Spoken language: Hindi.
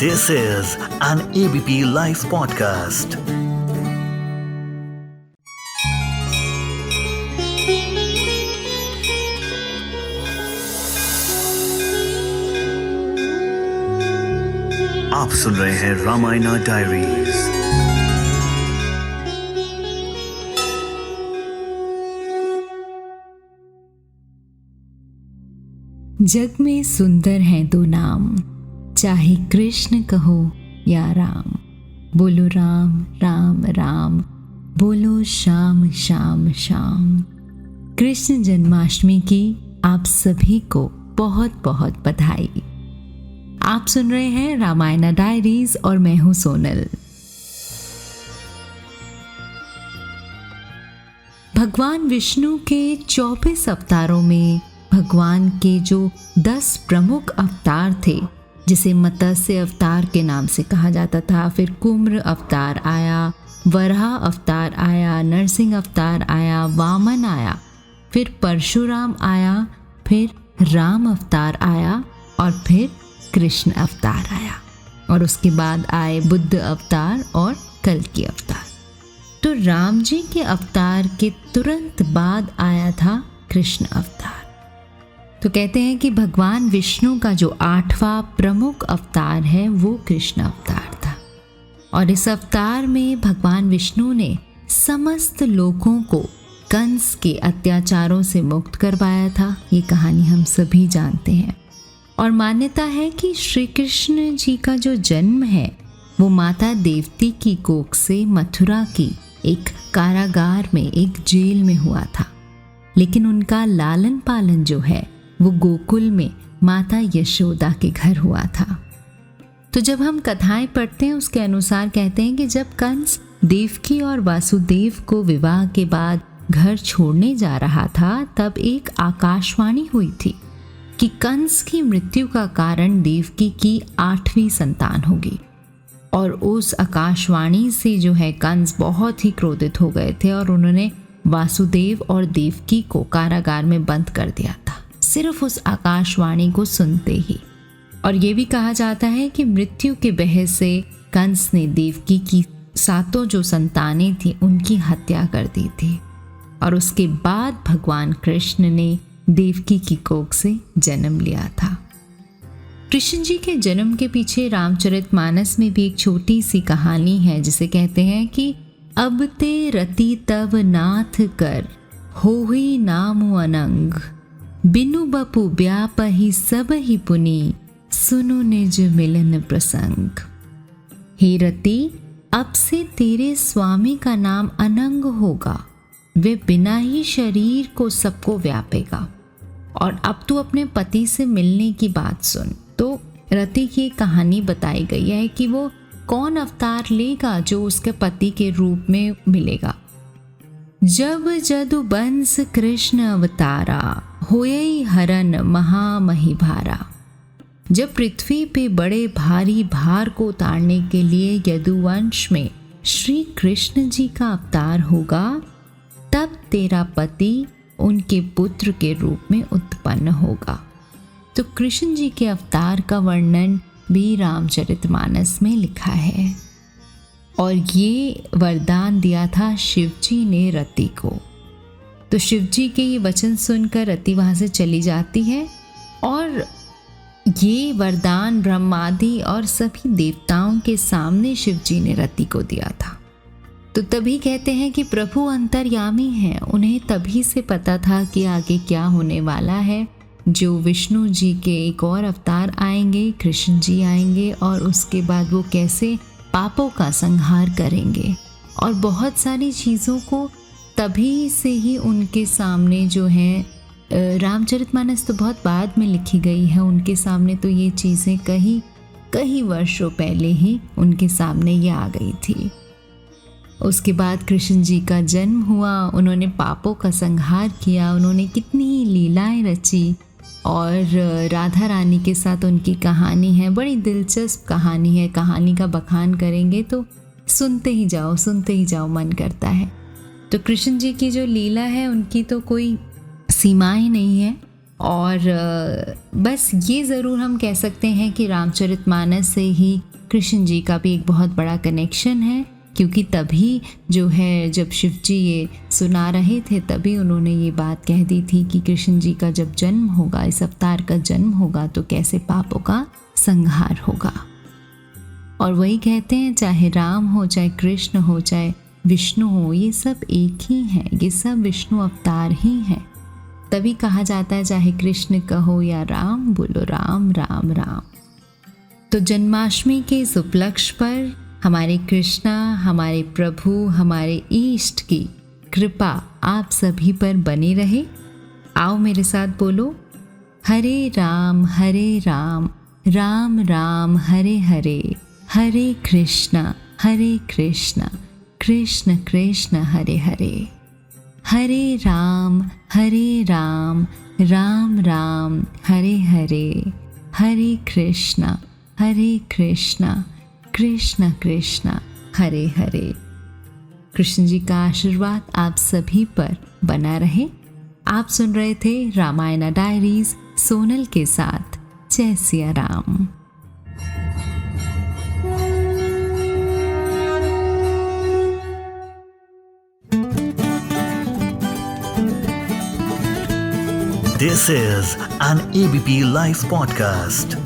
This is an ABP Life podcast. आप सुन रहे हैं रामायणा डायरीज। जग में सुंदर हैं दो नाम, चाहे कृष्ण कहो या राम। बोलो राम राम राम, बोलो श्याम श्याम श्याम। कृष्ण जन्माष्टमी की आप सभी को बहुत बहुत बधाई। आप सुन रहे हैं रामायणा डायरीज और मैं हूं सोनल। भगवान विष्णु के 24 अवतारों में भगवान के जो 10 प्रमुख अवतार थे, जिसे मत्स्य अवतार के नाम से कहा जाता था, फिर कुम्र अवतार आया, वराह अवतार आया, नरसिंह अवतार आया, वामन आया, फिर परशुराम आया, फिर राम अवतार आया और फिर कृष्ण अवतार आया, और उसके बाद आए बुद्ध अवतार और कल्कि अवतार। तो राम जी के अवतार के तुरंत बाद आया था कृष्ण अवतार। तो कहते हैं कि भगवान विष्णु का जो 8वां प्रमुख अवतार है वो कृष्ण अवतार था, और इस अवतार में भगवान विष्णु ने समस्त लोगों को कंस के अत्याचारों से मुक्त करवाया था। ये कहानी हम सभी जानते हैं, और मान्यता है कि श्री कृष्ण जी का जो जन्म है वो माता देवती की कोख से मथुरा की एक कारागार में, एक जेल में हुआ था, लेकिन उनका लालन पालन जो है वो गोकुल में माता यशोदा के घर हुआ था। तो जब हम कथाएं पढ़ते हैं उसके अनुसार कहते हैं कि जब कंस देवकी और वासुदेव को विवाह के बाद घर छोड़ने जा रहा था, तब एक आकाशवाणी हुई थी कि कंस की मृत्यु का कारण देवकी की 8वीं संतान होगी। और उस आकाशवाणी से जो है कंस बहुत ही क्रोधित हो गए थे और उन्होंने वासुदेव और देवकी को कारागार में बंद कर दिया था, सिर्फ उस आकाशवाणी को सुनते ही। और ये भी कहा जाता है कि मृत्यु के बहस से कंस ने देवकी की 7 जो संतानें थी उनकी हत्या कर दी थी, और उसके बाद भगवान कृष्ण ने देवकी की कोख से जन्म लिया था। कृष्ण जी के जन्म के पीछे रामचरितमानस में भी एक छोटी सी कहानी है, जिसे कहते हैं कि अब ते रति तब नाथ कर, होहि नाम अनंग, बिनु बपु ब्यापहि सब ही पुनि, सुनु निज मिलन प्रसंग। हे रति, अब से तेरे स्वामी का नाम अनंग होगा, वे बिना ही शरीर को सबको व्यापेगा। और अब तू अपने पति से मिलने की बात सुन। तो रति की कहानी बताई गई है कि वो कौन अवतार लेगा जो उसके पति के रूप में मिलेगा। जब जदु बंस कृष्ण अवतारा, होयई हरन महामही भारा। जब पृथ्वी पे बड़े भारी भार को उतारने के लिए यदुवंश में श्री कृष्ण जी का अवतार होगा, तब तेरा पति उनके पुत्र के रूप में उत्पन्न होगा। तो कृष्ण जी के अवतार का वर्णन भी रामचरितमानस में लिखा है, और ये वरदान दिया था शिव जी ने रति को। तो शिव जी के ये वचन सुनकर रति वहाँ से चली जाती है, और ये वरदान ब्रह्मादि और सभी देवताओं के सामने शिव जी ने रति को दिया था। तो तभी कहते हैं कि प्रभु अंतर्यामी हैं, उन्हें तभी से पता था कि आगे क्या होने वाला है। जो विष्णु जी के एक और अवतार आएंगे, कृष्ण जी आएंगे, और उसके बाद वो कैसे पापों का संहार करेंगे, और बहुत सारी चीज़ों को तभी से ही उनके सामने जो है, रामचरितमानस तो बहुत बाद में लिखी गई है, उनके सामने तो ये चीज़ें कई वर्षों पहले ही उनके सामने ये आ गई थी। उसके बाद कृष्ण जी का जन्म हुआ, उन्होंने पापों का संहार किया, उन्होंने कितनी ही लीलाएं रची, और राधा रानी के साथ उनकी कहानी है, बड़ी दिलचस्प कहानी है। कहानी का बखान करेंगे तो सुनते ही जाओ मन करता है। तो कृष्ण जी की जो लीला है उनकी तो कोई सीमाएं नहीं है, और बस ये ज़रूर हम कह सकते हैं कि रामचरितमानस से ही कृष्ण जी का भी एक बहुत बड़ा कनेक्शन है, क्योंकि तभी जो है जब शिव जी ये सुना रहे थे तभी उन्होंने ये बात कह दी थी कि कृष्ण जी का जब जन्म होगा, इस अवतार का जन्म होगा तो कैसे पापों का संहार होगा। और वही कहते हैं चाहे राम हो, चाहे कृष्ण हो, चाहे विष्णु हो, ये सब एक ही हैं, ये सब विष्णु अवतार ही हैं। तभी कहा जाता है चाहे कृष्ण कहो या राम, बोलो राम राम राम। तो जन्माष्टमी के इस उपलक्ष्य पर हमारे कृष्णा, हमारे प्रभु, हमारे इष्ट की कृपा आप सभी पर बनी रहे। आओ मेरे साथ बोलो, हरे राम राम राम हरे हरे, हरे कृष्णा कृष्ण कृष्ण हरे हरे, हरे राम राम राम हरे हरे, हरे कृष्णा कृष्ण कृष्ण हरे हरे। कृष्ण जी का आशीर्वाद आप सभी पर बना रहे। आप सुन रहे थे रामायण डायरीज सोनल के साथ। जय Siya Ram. This is an ABP Life podcast.